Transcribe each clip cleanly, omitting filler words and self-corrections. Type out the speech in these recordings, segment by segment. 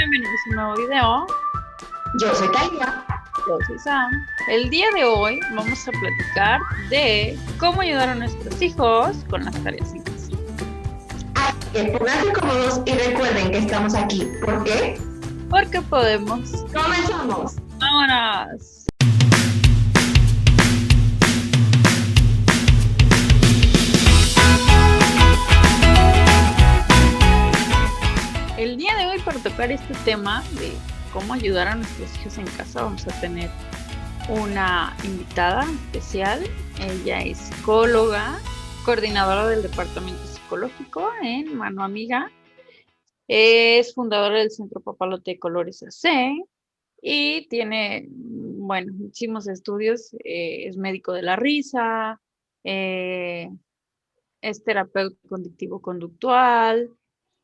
Bienvenidos a un nuevo video. Yo soy Talia. Yo soy Sam. El día de hoy vamos a platicar de cómo ayudar a nuestros hijos con las tareas en casa. Así que pónganse cómodos y recuerden que estamos aquí. ¿Por qué? Porque podemos. ¡Comenzamos! ¡Vámonos! El día de hoy, para tocar este tema de cómo ayudar a nuestros hijos en casa, vamos a tener una invitada especial. Ella es psicóloga, coordinadora del departamento psicológico en Mano Amiga. Es fundadora del Centro Papalote de Colores AC y tiene, muchísimos estudios. Es médico de la risa, es terapeuta cognitivo-conductual.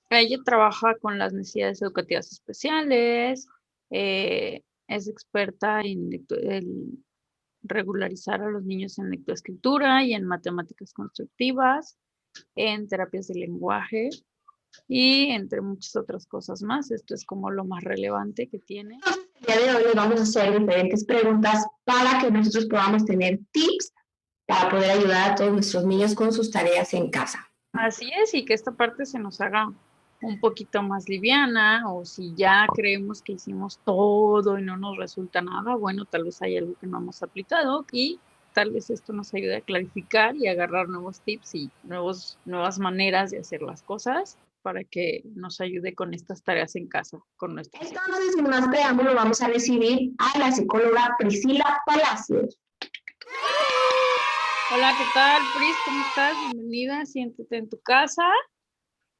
Ella trabaja con las necesidades educativas especiales, es experta en regularizar a los niños en lectoescritura y en matemáticas constructivas, en terapias de lenguaje y entre muchas otras cosas más. Esto es como lo más relevante que tiene. El día de hoy les vamos a hacer diferentes preguntas para que nosotros podamos tener tips para poder ayudar a todos nuestros niños con sus tareas en casa. Así es, y que esta parte se nos haga un poquito más liviana, o si ya creemos que hicimos todo y no nos resulta nada, bueno, tal vez hay algo que no hemos aplicado y tal vez esto nos ayude a clarificar y agarrar nuevos tips y nuevas maneras de hacer las cosas para que nos ayude con estas tareas en casa con nuestros hijos. Entonces, sin más preámbulo, vamos a recibir a la psicóloga Priscila Palacios. Hola, ¿qué tal, Pris? ¿Cómo estás? Bienvenida, siéntete en tu casa.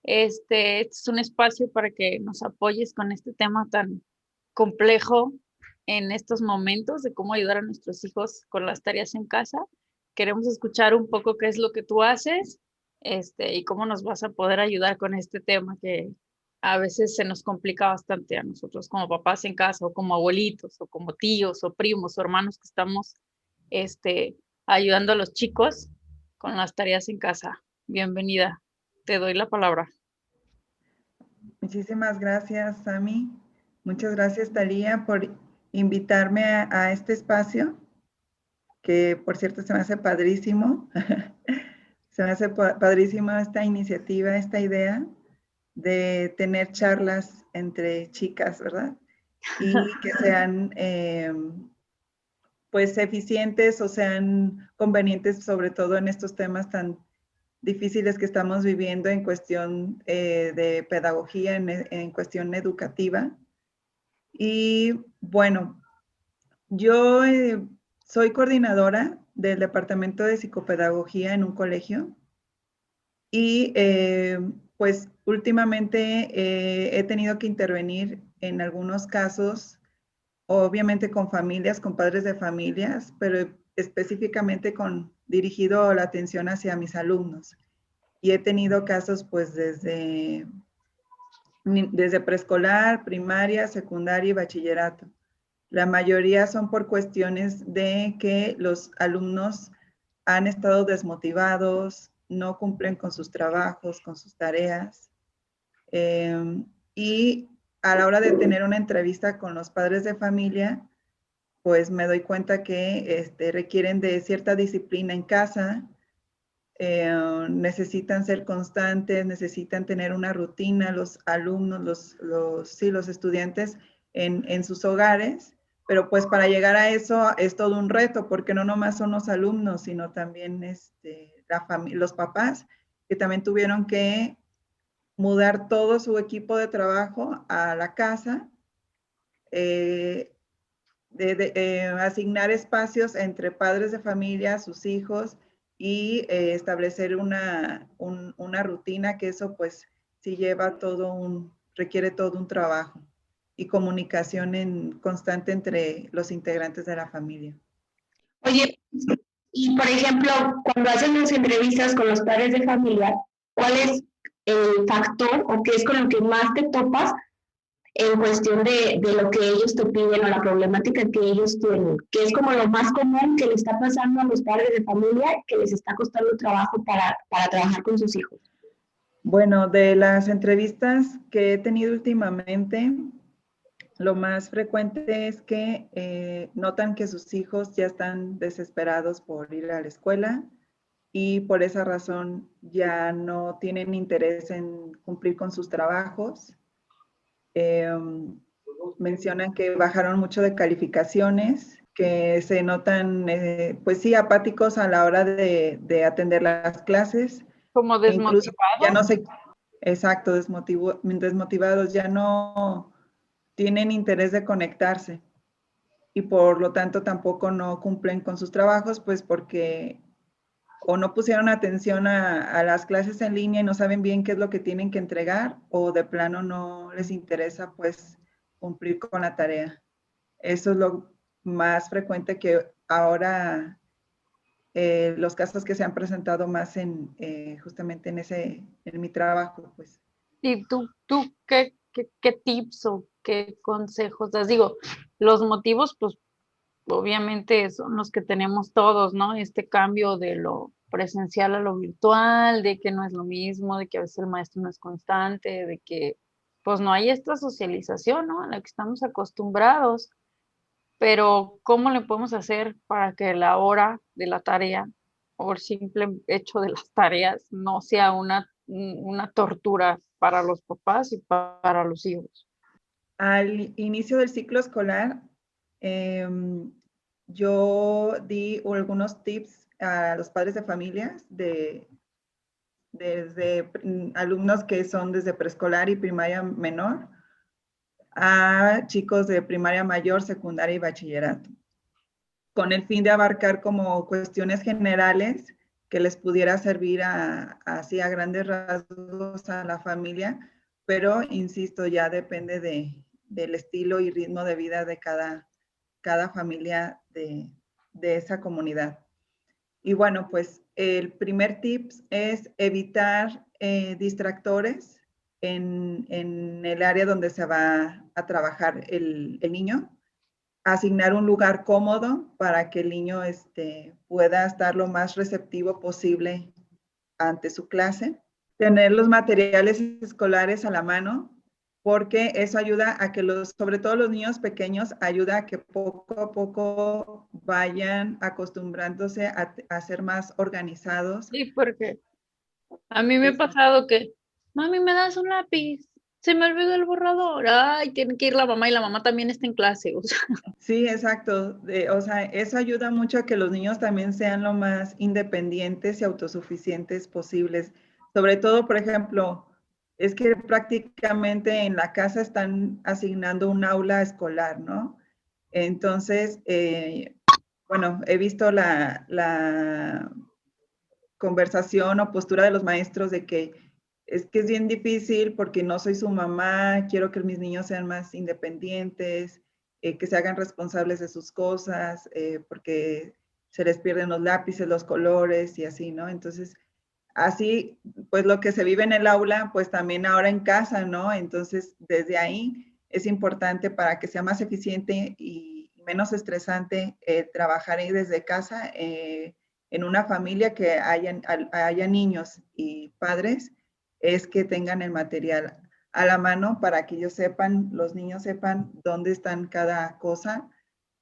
Este es un espacio para que nos apoyes con este tema tan complejo en estos momentos de cómo ayudar a nuestros hijos con las tareas en casa. Queremos escuchar un poco qué es lo que tú haces, y cómo nos vas a poder ayudar con este tema que a veces se nos complica bastante a nosotros como papás en casa, o como abuelitos, o como tíos, o primos, o hermanos que estamos ayudando a los chicos con las tareas en casa. Bienvenida. Te doy la palabra. Muchísimas gracias, Sami. Muchas gracias, Talía, por invitarme a este espacio, que por cierto se me hace padrísimo. Se me hace padrísima esta iniciativa, esta idea de tener charlas entre chicas, ¿verdad? Y que sean pues eficientes o sean convenientes, sobre todo en estos temas tan difíciles que estamos viviendo en cuestión de pedagogía, en cuestión educativa. Y bueno, yo soy coordinadora del Departamento de Psicopedagogía en un colegio y pues últimamente he tenido que intervenir en algunos casos, obviamente con familias, con padres de familias, pero específicamente dirigido la atención hacia mis alumnos. Y he tenido casos pues desde preescolar, primaria, secundaria y bachillerato. La mayoría son por cuestiones de que los alumnos han estado desmotivados, no cumplen con sus trabajos, con sus tareas. Y a la hora de tener una entrevista con los padres de familia, pues me doy cuenta que requieren de cierta disciplina en casa, necesitan ser constantes, necesitan tener una rutina, los alumnos, los estudiantes en sus hogares, pero pues para llegar a eso es todo un reto, porque no nomás son los alumnos, sino también los papás, que también tuvieron que mudar todo su equipo de trabajo a la casa, asignar espacios entre padres de familia, sus hijos, y establecer una rutina, que eso pues sí requiere todo un trabajo y comunicación constante entre los integrantes de la familia. Oye, y por ejemplo, cuando hacen las entrevistas con los padres de familia, ¿cuál es el factor o qué es con lo que más te topas en cuestión de lo que ellos te piden o la problemática que ellos tienen? ¿Qué es como lo más común que le está pasando a los padres de familia, que les está costando trabajo para trabajar con sus hijos? Bueno, de las entrevistas que he tenido últimamente, Lo más frecuente es que notan que sus hijos ya están desesperados por ir a la escuela y por esa razón ya no tienen interés en cumplir con sus trabajos. Mencionan que bajaron mucho de calificaciones, que se notan, pues sí, apáticos a la hora de atender las clases. Como Incluso ya no desmotivados. sé, exacto, desmotivados, ya no tienen interés de conectarse y por lo tanto tampoco no cumplen con sus trabajos, pues porque o no pusieron atención a las clases en línea y no saben bien qué es lo que tienen que entregar, o de plano no les interesa pues cumplir con la tarea. Eso es lo más frecuente que ahora los casos que se han presentado más en justamente en mi trabajo, pues. ¿Y tú qué tips o qué consejos das? Digo, los motivos, pues obviamente son los que tenemos todos, ¿no? Este cambio de lo presencial a lo virtual, de que no es lo mismo, de que a veces el maestro no es constante, de que pues no hay esta socialización, ¿no? A la que estamos acostumbrados. Pero ¿cómo le podemos hacer para que la hora de la tarea o el simple hecho de las tareas no sea una tortura para los papás y para los hijos? Al inicio del ciclo escolar, yo di algunos tips a los padres de familias desde alumnos que son desde preescolar y primaria menor a chicos de primaria mayor, secundaria y bachillerato, con el fin de abarcar como cuestiones generales que les pudiera servir así a grandes rasgos a la familia, pero insisto, ya depende del estilo y ritmo de vida de cada familia de esa comunidad. Y bueno, pues el primer tip es evitar distractores en el área donde se va a trabajar el niño. Asignar un lugar cómodo para que el niño pueda estar lo más receptivo posible ante su clase. Tener los materiales escolares a la mano, porque eso ayuda a que sobre todo los niños pequeños, ayuda a que poco a poco vayan acostumbrándose a ser más organizados. Sí, porque a mí me ha pasado que, mami, ¿me das un lápiz? Se me olvidó el borrador. Ay, tiene que ir la mamá y la mamá también está en clase. O sea. Sí, exacto. O sea, eso ayuda mucho a que los niños también sean lo más independientes y autosuficientes posibles. Sobre todo, por ejemplo, es que prácticamente en la casa están asignando un aula escolar, ¿no? Entonces, bueno, he visto la conversación o postura de los maestros de que es bien difícil porque no soy su mamá, quiero que mis niños sean más independientes, que se hagan responsables de sus cosas, porque se les pierden los lápices, los colores y así, ¿no? Entonces, así, pues lo que se vive en el aula, pues también ahora en casa, ¿no? Entonces, desde ahí es importante para que sea más eficiente y menos estresante trabajar ahí desde casa en una familia que haya niños y padres, es que tengan el material a la mano para que ellos sepan, los niños sepan dónde están cada cosa,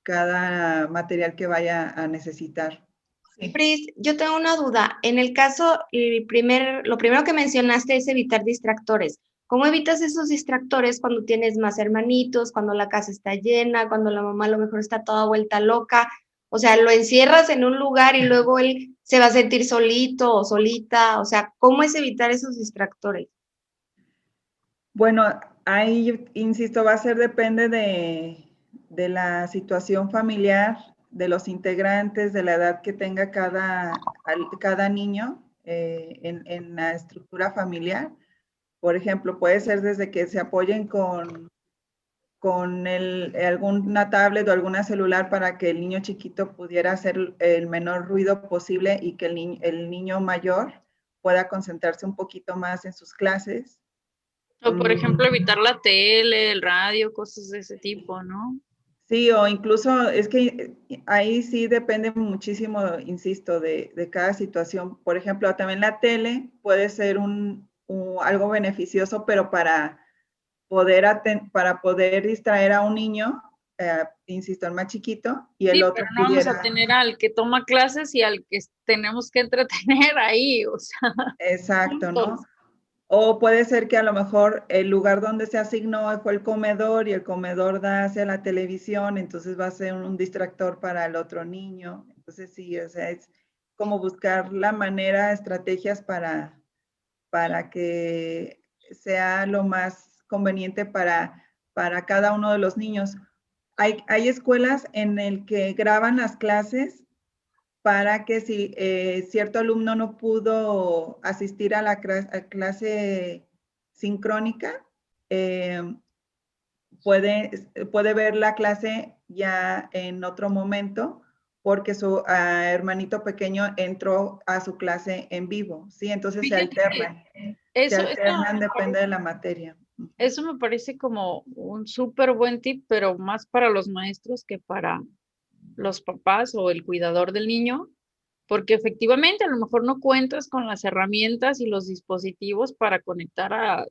cada material que vaya a necesitar. Sí. Pris, yo tengo una duda. En el caso, lo primero que mencionaste es evitar distractores. ¿Cómo evitas esos distractores cuando tienes más hermanitos, cuando la casa está llena, cuando la mamá a lo mejor está toda vuelta loca? O sea, lo encierras en un lugar y luego él se va a sentir solito o solita. O sea, ¿cómo es evitar esos distractores? Bueno, ahí, insisto, va a ser depende de la situación familiar, de los integrantes, de la edad que tenga cada niño en la estructura familiar. Por ejemplo, puede ser desde que se apoyen con alguna tablet o alguna celular para que el niño chiquito pudiera hacer el menor ruido posible y que el niño mayor pueda concentrarse un poquito más en sus clases. O por ejemplo, evitar la tele, el radio, cosas de ese tipo, ¿no? Sí, o incluso es que ahí sí depende muchísimo, insisto, de cada situación. Por ejemplo, también la tele puede ser algo beneficioso, pero para poder distraer a un niño, insisto, el más chiquito, y el Sí, otro pero no vamos a tener al que toma clases y al que tenemos que entretener ahí, o sea. Exacto, ¿no? Juntos. O puede ser que a lo mejor el lugar donde se asignó fue el comedor y el comedor da hacia la televisión, entonces va a ser un distractor para el otro niño. Entonces sí, o sea, es como buscar la manera, estrategias para que sea lo más conveniente para cada uno de los niños. Hay escuelas en el que graban las clases para que si cierto alumno no pudo asistir a la clase sincrónica, puede ver la clase ya en otro momento porque su hermanito pequeño entró a su clase en vivo, ¿sí? Entonces se alternan. Se alternan, depende de la materia. Eso me parece como un súper buen tip, pero más para los maestros que para los papás o el cuidador del niño, porque efectivamente a lo mejor no cuentas con las herramientas y los dispositivos para conectar a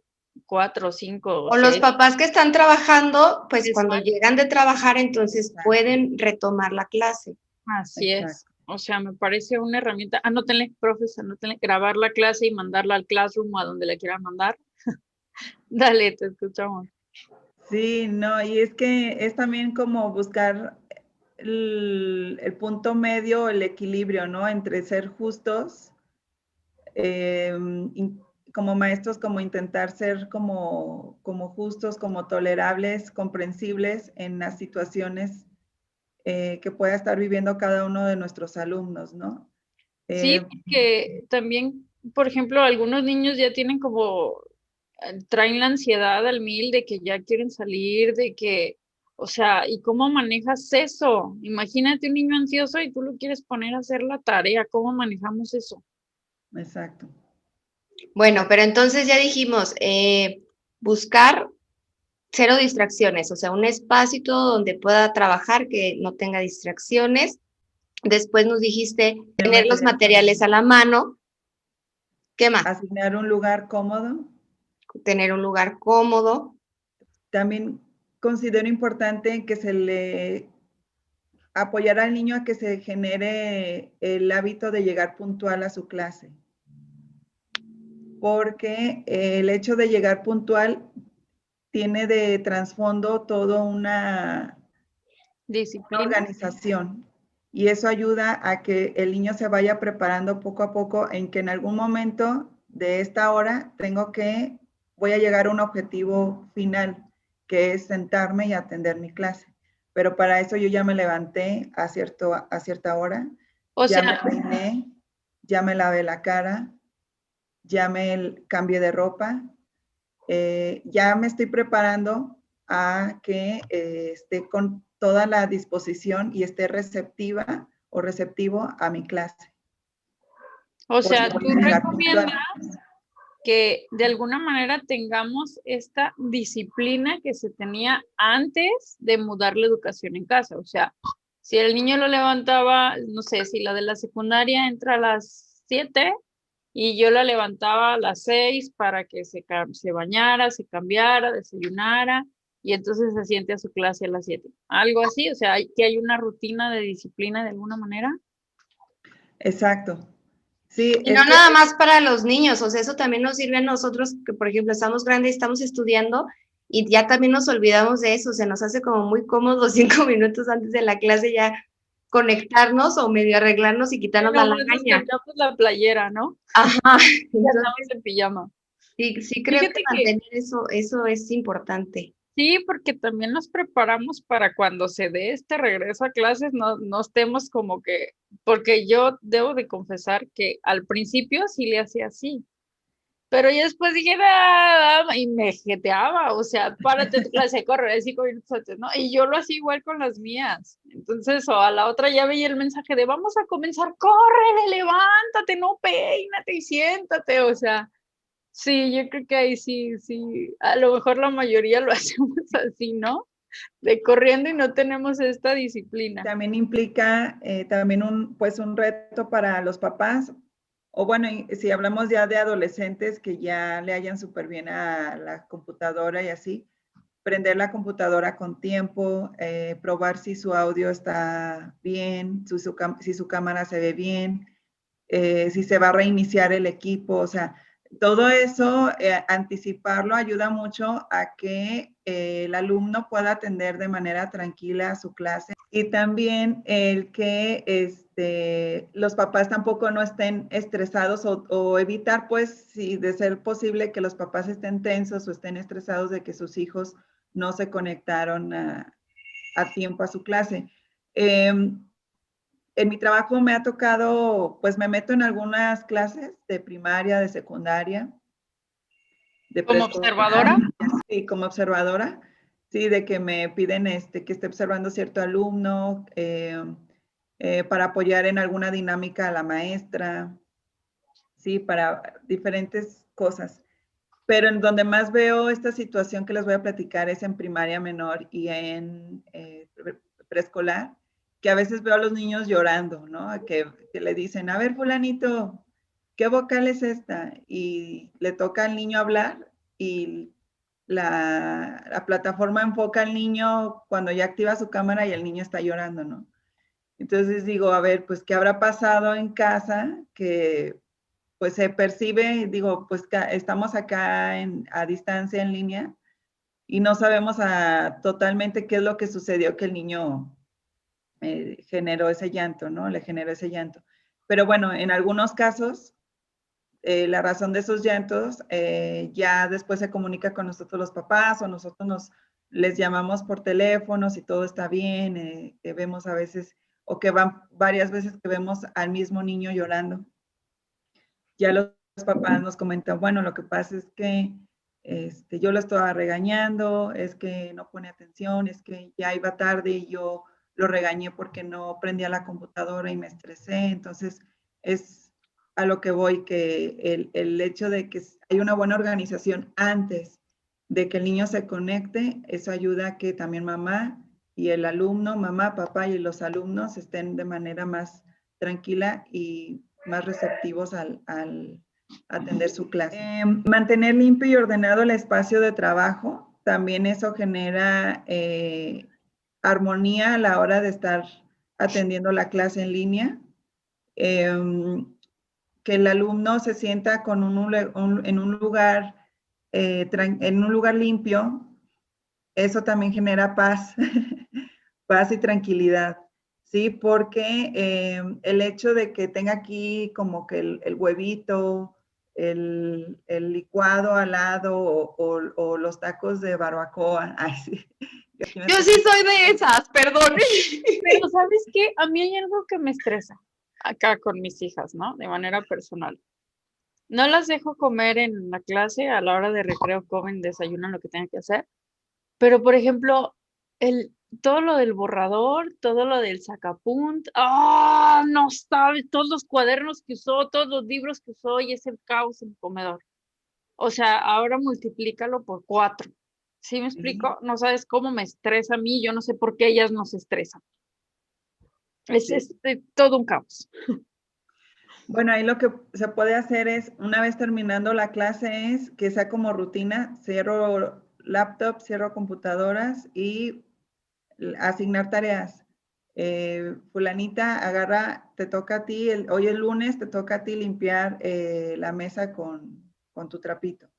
4, 5 O los papás que están trabajando, pues Exacto. cuando llegan de trabajar, entonces pueden retomar la clase. Así es. O sea, me parece una herramienta. Anótenle, profes, anótenle, grabar la clase y mandarla al Classroom o a donde la quieran mandar. Dale, te escuchamos. Sí, no, y es que es también como buscar el punto medio, el equilibrio, ¿no? Entre ser justos, como maestros, como intentar ser como justos, como tolerables, comprensibles en las situaciones que pueda estar viviendo cada uno de nuestros alumnos, ¿no? Sí, porque también, por ejemplo, algunos niños ya tienen como, traen la ansiedad al mil de que ya quieren salir, de que, o sea, ¿y cómo manejas eso? Imagínate un niño ansioso y tú lo quieres poner a hacer la tarea, ¿cómo manejamos eso? Exacto. Bueno, pero entonces ya dijimos, buscar 0 distracciones, o sea, un espacio donde pueda trabajar que no tenga distracciones. Después nos dijiste tener los materiales a la mano. ¿Qué más? Asignar un lugar cómodo. Tener un lugar cómodo. También considero importante que se le apoyar al niño a que se genere el hábito de llegar puntual a su clase. Porque el hecho de llegar puntual tiene de trasfondo toda una organización. Y eso ayuda a que el niño se vaya preparando poco a poco en que en algún momento de esta hora voy a llegar a un objetivo final, que es sentarme y atender mi clase. Pero para eso yo ya me levanté a cierta hora, me peiné, ya me lavé la cara, ya me cambié de ropa, ya me estoy preparando a que esté con toda la disposición y esté receptiva o receptivo a mi clase. O sea, tú recomiendas que de alguna manera tengamos esta disciplina que se tenía antes de mudar la educación en casa. O sea, si el niño lo levantaba, no sé, si la de la secundaria entra a las 7 y yo la levantaba a las 6 para que se bañara, se cambiara, desayunara y entonces se siente a su clase a las 7. Algo así, o sea, que hay una rutina de disciplina de alguna manera. Exacto. Sí, y no nada más para los niños, o sea, eso también nos sirve a nosotros que, por ejemplo, estamos grandes, estamos estudiando y ya también nos olvidamos de eso, se nos hace como muy cómodo 5 minutos antes de la clase ya conectarnos o medio arreglarnos y quitarnos la lagaña. Nos quitamos la playera, ¿no? Ajá. Ya estamos en pijama. Sí creo que mantener eso es importante. Sí, porque también nos preparamos para cuando se dé este regreso a clases, no estemos como que, porque yo debo de confesar que al principio sí le hacía así, pero ya después dije, y me jeteaba, o sea, párate tu clase, corre, 5 minutos antes, ¿no? Y yo lo hacía igual con las mías. Entonces, o a la otra ya veía el mensaje de vamos a comenzar, corre, levántate, no, peínate y siéntate, o sea. Sí, yo creo que ahí sí, a lo mejor la mayoría lo hacemos así, ¿no? De corriendo y no tenemos esta disciplina. También implica también un reto para los papás, o bueno, si hablamos ya de adolescentes que ya le hayan súper bien a la computadora y así, prender la computadora con tiempo, probar si su audio está bien, si su cámara se ve bien, si se va a reiniciar el equipo, o sea, todo eso, anticiparlo ayuda mucho a que el alumno pueda atender de manera tranquila a su clase y también el que los papás tampoco no estén estresados o evitar, pues, si de ser posible que los papás estén tensos o estén estresados de que sus hijos no se conectaron a tiempo a su clase. En mi trabajo me ha tocado, pues me meto en algunas clases de primaria, de secundaria, de ¿Como preescolar. observadora? Sí, como observadora, sí, de que me piden que esté observando cierto alumno para apoyar en alguna dinámica a la maestra, sí, para diferentes cosas. Pero en donde más veo esta situación que les voy a platicar es en primaria menor y en preescolar, que a veces veo a los niños llorando, ¿no? Que le dicen, a ver, fulanito, ¿qué vocal es esta? Y le toca al niño hablar y la plataforma enfoca al niño cuando ya activa su cámara y el niño está llorando, ¿no? Entonces digo, a ver, pues, ¿qué habrá pasado en casa que pues se percibe, digo, pues estamos acá a distancia en línea y no sabemos totalmente qué es lo que sucedió que el niño generó ese llanto, ¿no? Le generó ese llanto. Pero bueno, en algunos casos, la razón de esos llantos ya después se comunica con nosotros los papás o nosotros les llamamos por teléfono si todo está bien, que vemos a veces o que van varias veces que vemos al mismo niño llorando. Ya los papás nos comentan, bueno, lo que pasa es que yo lo estaba regañando, es que no pone atención, es que ya iba tarde y yo lo regañé porque no prendía la computadora y me estresé. Entonces, es a lo que voy, que el hecho de que hay una buena organización antes de que el niño se conecte, eso ayuda a que también mamá y el alumno, mamá, papá y los alumnos estén de manera más tranquila y más receptivos al atender su clase. Mantener limpio y ordenado el espacio de trabajo, también eso genera armonía a la hora de estar atendiendo la clase en línea. Que el alumno se sienta en un lugar limpio, eso también genera paz, paz y tranquilidad. Sí, porque el hecho de que tenga aquí como que el huevito, el licuado al lado o los tacos de barbacoa. Ay, sí. Yo sí soy de esas, perdón. Pero ¿sabes qué? A mí hay algo que me estresa acá con mis hijas, ¿no? De manera personal. No las dejo comer en la clase, a la hora de recreo comen, desayunan lo que tengan que hacer. Pero, por ejemplo, todo lo del borrador, todo lo del sacapunt, no sabes, todos los cuadernos que usó, todos los libros que usó y ese caos en el comedor. O sea, ahora multiplícalo por 4. ¿Sí me explico? No sabes cómo me estresa a mí, yo no sé por qué ellas no se estresan. Es todo un caos. Bueno, ahí lo que se puede hacer es, una vez terminando la clase, es que sea como rutina, cierro laptop, cierro computadoras y asignar tareas. Fulanita, agarra, te toca a ti, hoy es lunes, te toca a ti limpiar la mesa con tu trapito.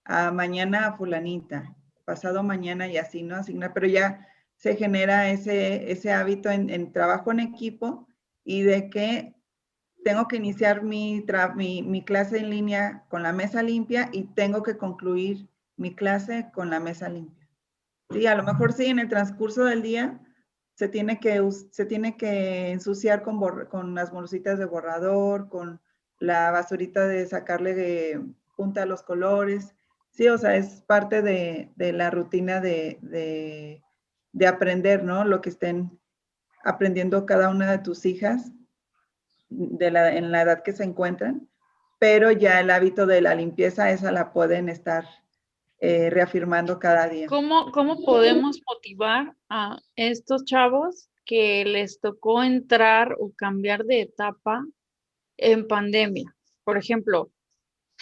Mañana fulanita, pasado mañana y así, ¿no? Asignar, pero ya se genera ese hábito en trabajo en equipo y de que tengo que iniciar mi clase en línea con la mesa limpia y tengo que concluir mi clase con la mesa limpia. Sí, a lo mejor sí, en el transcurso del día se tiene que ensuciar con las bolsitas de borrador, con la basurita de sacarle punta a los colores. Sí, o sea, es parte de la rutina de aprender, ¿no? Lo que estén aprendiendo cada una de tus hijas en la edad que se encuentran, pero ya el hábito de la limpieza, esa la pueden estar reafirmando cada día. ¿Cómo podemos motivar a estos chavos que les tocó entrar o cambiar de etapa en pandemia? Por ejemplo,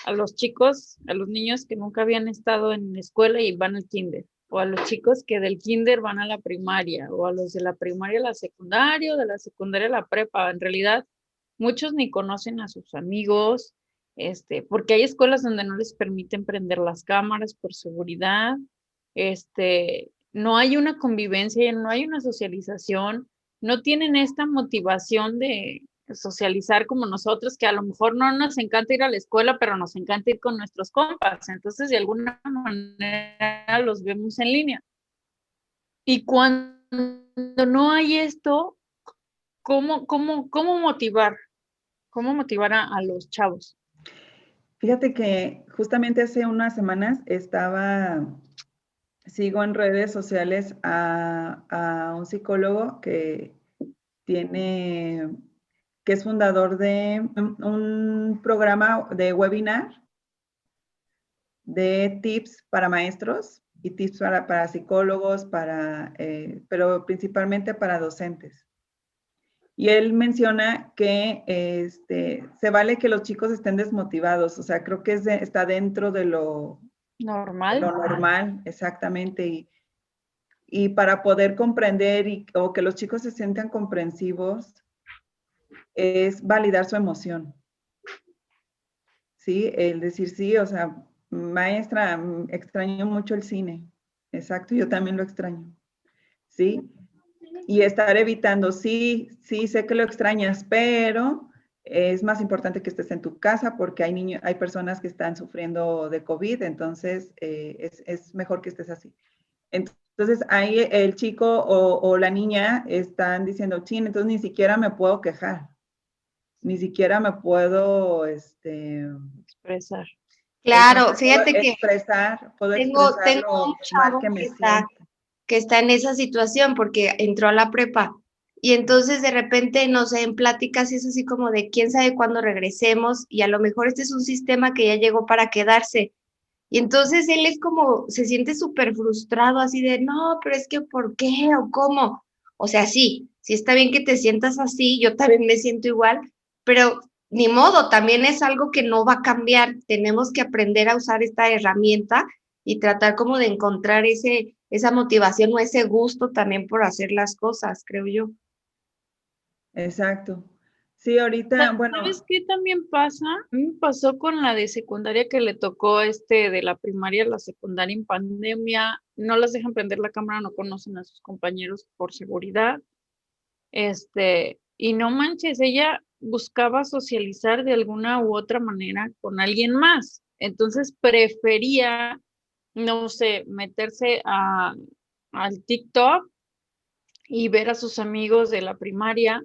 a los chicos, a los niños que nunca habían estado en la escuela y van al kinder. o a los chicos que del kinder van a la primaria, o a los de la primaria a la secundaria, o de la secundaria a la prepa. En realidad, muchos ni conocen a sus amigos, porque hay escuelas donde no les permiten prender las cámaras por seguridad, no hay una convivencia, no hay una socialización, no tienen esta motivación de socializar como nosotros, que a lo mejor no nos encanta ir a la escuela, pero nos encanta ir con nuestros compas. Entonces, de alguna manera los vemos en línea. Y cuando no hay esto, ¿cómo motivar? ¿Cómo motivar a los chavos? Fíjate que justamente hace unas semanas sigo en redes sociales a un psicólogo que es fundador de un programa de webinar de tips para maestros y tips para psicólogos, pero principalmente para docentes. Y él menciona que se vale que los chicos estén desmotivados, o sea, creo que está dentro de lo normal, exactamente. Y para poder comprender o que los chicos se sientan comprensivos, es validar su emoción. Sí, el decir sí, o sea, maestra, extraño mucho el cine. Exacto, yo también lo extraño. ¿Sí? Y estar evitando, sí, sé que lo extrañas, pero es más importante que estés en tu casa porque hay personas que están sufriendo de COVID, entonces es mejor que estés así. Entonces ahí el chico o la niña están diciendo, chin, entonces ni siquiera me puedo quejar, ni siquiera me puedo expresar. Claro, fíjate que puedo tengo expresar lo un mal chavo que me siento. que está en esa situación porque entró a la prepa y entonces de repente, no sé, en pláticas es así como de quién sabe cuándo regresemos y a lo mejor este es un sistema que ya llegó para quedarse. Y entonces él es como, se siente súper frustrado así de, no, pero es que ¿por qué o cómo? O sea, sí está bien que te sientas así, yo también me siento igual, pero ni modo, también es algo que no va a cambiar. Tenemos que aprender a usar esta herramienta y tratar como de encontrar esa motivación o ese gusto también por hacer las cosas, creo yo. Exacto. Sí, ahorita, bueno. ¿Sabes qué también pasa? A mí me pasó con la de secundaria que le tocó de la primaria a la secundaria en pandemia. No las dejan prender la cámara, no conocen a sus compañeros por seguridad. Y no manches, ella buscaba socializar de alguna u otra manera con alguien más. Entonces prefería, no sé, meterse al TikTok y ver a sus amigos de la primaria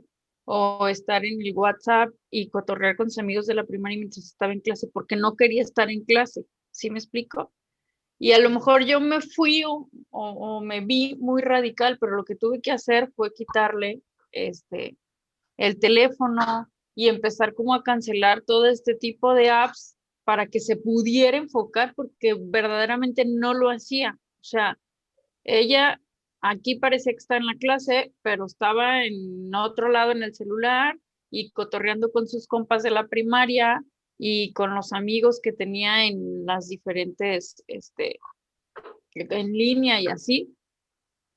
o estar en el WhatsApp y cotorrear con sus amigos de la primaria mientras estaba en clase, porque no quería estar en clase. ¿Sí me explico? Y a lo mejor yo me fui o me vi muy radical, pero lo que tuve que hacer fue quitarle el teléfono y empezar como a cancelar todo este tipo de apps para que se pudiera enfocar, porque verdaderamente no lo hacía. O sea, ella aquí parecía que estaba en la clase, pero estaba en otro lado en el celular y cotorreando con sus compas de la primaria y con los amigos que tenía en las diferentes, en línea y así.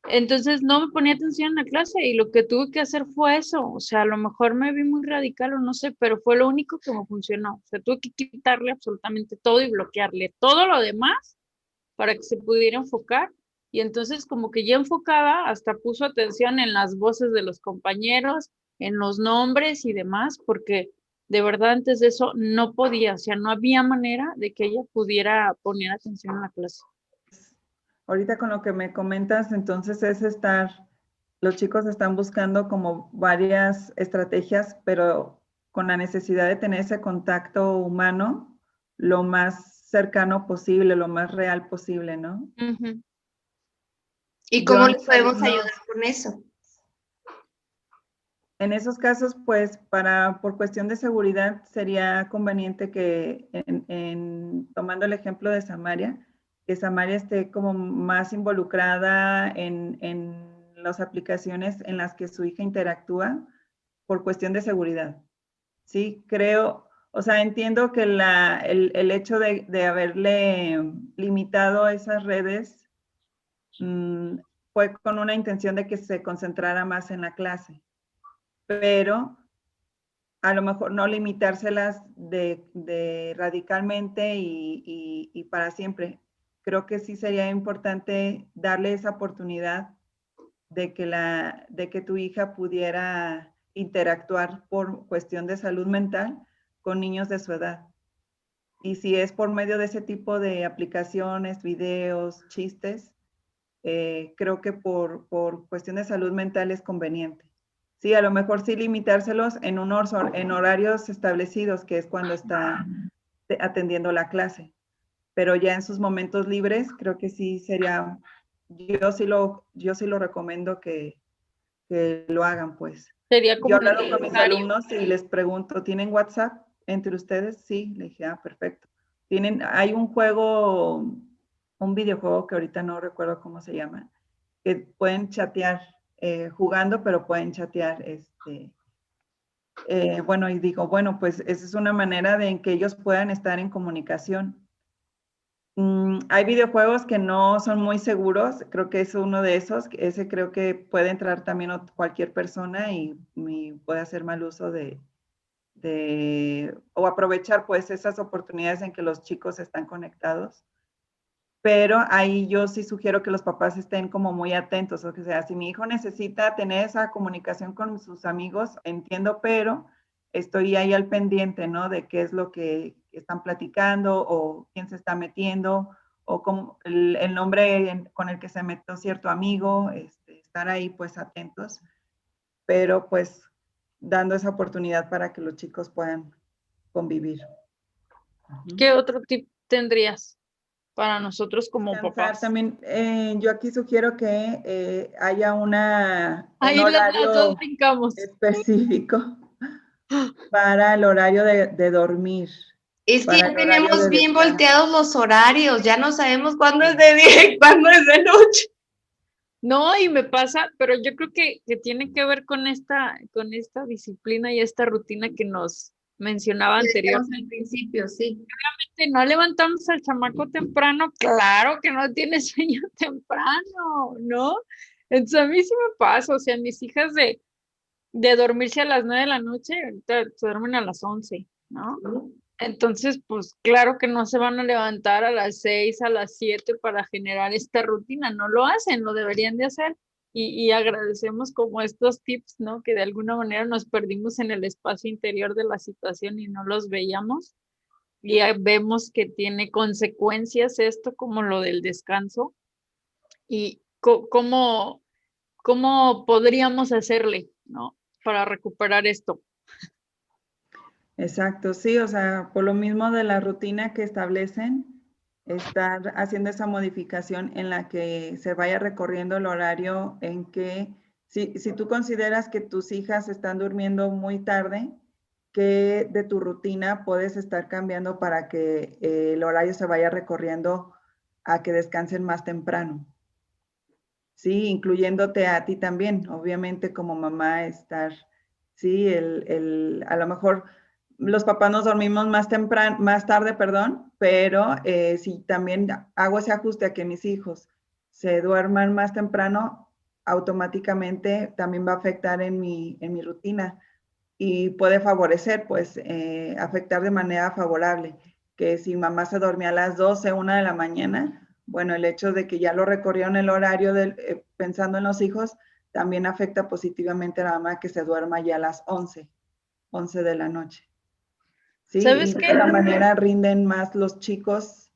Entonces no me ponía atención en la clase y lo que tuve que hacer fue eso. O sea, a lo mejor me vi muy radical o no sé, pero fue lo único que me funcionó. O sea, tuve que quitarle absolutamente todo y bloquearle todo lo demás para que se pudiera enfocar. Y entonces como que ya enfocada, hasta puso atención en las voces de los compañeros, en los nombres y demás, porque de verdad antes de eso no podía, o sea, no había manera de que ella pudiera poner atención en la clase. Ahorita con lo que me comentas, entonces los chicos están buscando como varias estrategias, pero con la necesidad de tener ese contacto humano lo más cercano posible, lo más real posible, ¿no? Uh-huh. ¿Y cómo les podemos ayudar con eso? En esos casos, pues, por cuestión de seguridad, sería conveniente que, tomando el ejemplo de Samaria, que Samaria esté como más involucrada en las aplicaciones en las que su hija interactúa por cuestión de seguridad. Sí, creo, o sea, entiendo que el hecho de haberle limitado esas redes fue con una intención de que se concentrara más en la clase, pero a lo mejor no limitárselas de radicalmente y para siempre. Creo que sí sería importante darle esa oportunidad de que tu hija pudiera interactuar por cuestión de salud mental con niños de su edad. Y si es por medio de ese tipo de aplicaciones, videos, chistes, creo que por cuestión de salud mental es conveniente. Sí, a lo mejor sí limitárselos en horarios establecidos, que es cuando está atendiendo la clase. Pero ya en sus momentos libres, creo que sí sería, yo sí lo recomiendo que lo hagan, pues. Sería como Yo he hablado con mis necesario. alumnos y les pregunto, ¿tienen WhatsApp entre ustedes? Sí, le dije, perfecto. Hay un juego, un videojuego que ahorita no recuerdo cómo se llama, que pueden chatear jugando, pero pueden chatear, bueno, y digo, bueno, pues esa es una manera de en que ellos puedan estar en comunicación. Hay videojuegos que no son muy seguros, creo que es uno de esos, ese creo que puede entrar también cualquier persona y puede hacer mal uso o aprovechar pues esas oportunidades en que los chicos están conectados. Pero ahí yo sí sugiero que los papás estén como muy atentos, o sea, si mi hijo necesita tener esa comunicación con sus amigos, entiendo, pero estoy ahí al pendiente, ¿no? De qué es lo que están platicando o quién se está metiendo o cómo, el nombre con el que se metió cierto amigo, estar ahí pues atentos, pero pues dando esa oportunidad para que los chicos puedan convivir. ¿Qué otro tip tendrías para nosotros como Descansar papás? también, yo aquí sugiero que haya un Ahí las dos horario brincamos. específico para el horario de dormir. Es que Para ya el horario tenemos de bien descanso. volteados los horarios, ya no sabemos cuándo es de día y cuándo es de noche. No, y me pasa, pero yo creo que tiene que ver con esta disciplina y esta rutina que nos mencionaba Decíamos al anteriormente. principio, sí. No levantamos al chamaco temprano, claro que no tiene sueño temprano, ¿no? Entonces a mí sí me pasa, o sea, mis hijas de dormirse a las 9 de la noche, ahorita se duermen a las 11, ¿no? Entonces, pues claro que no se van a levantar a las 6, a las 7 para generar esta rutina, no lo hacen, lo deberían de hacer. Y agradecemos como estos tips, ¿no? Que de alguna manera nos perdimos en el espacio interior de la situación y no los veíamos. Y vemos que tiene consecuencias esto, como lo del descanso. Y cómo podríamos hacerle, ¿no? Para recuperar esto. Exacto, sí, o sea, por lo mismo de la rutina que establecen, estar haciendo esa modificación en la que se vaya recorriendo el horario en que, si tú consideras que tus hijas están durmiendo muy tarde, ¿qué de tu rutina puedes estar cambiando para que el horario se vaya recorriendo a que descansen más temprano? Sí, incluyéndote a ti también, obviamente como mamá estar, sí, a lo mejor los papás nos dormimos más tarde, perdón, pero si también hago ese ajuste a que mis hijos se duerman más temprano, automáticamente también va a afectar en mi rutina y puede favorecer, pues, afectar de manera favorable, que si mamá se dormía a las 12, 1 de la mañana, bueno, el hecho de que ya lo recorrieron el horario pensando en los hijos, también afecta positivamente a la mamá que se duerma ya a las 11 de la noche. ¿Sí? ¿Sabes Y de qué? esta manera rinden más los chicos,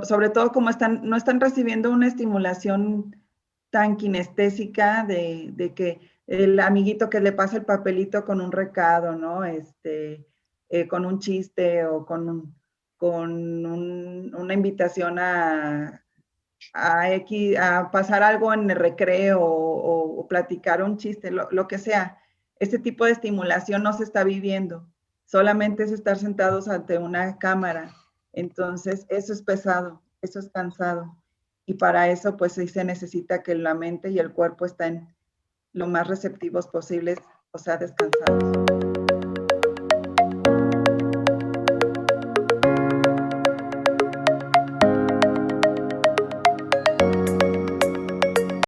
sobre todo como no están recibiendo una estimulación tan kinestésica de que el amiguito que le pasa el papelito con un recado, ¿no? Con un chiste o con una invitación a pasar algo en el recreo o platicar un chiste, lo que sea. Este tipo de estimulación no se está viviendo, solamente es estar sentados ante una cámara. Entonces, eso es pesado, eso es cansado. Y para eso, pues sí se necesita que la mente y el cuerpo estén lo más receptivos posibles, o sea, descansados.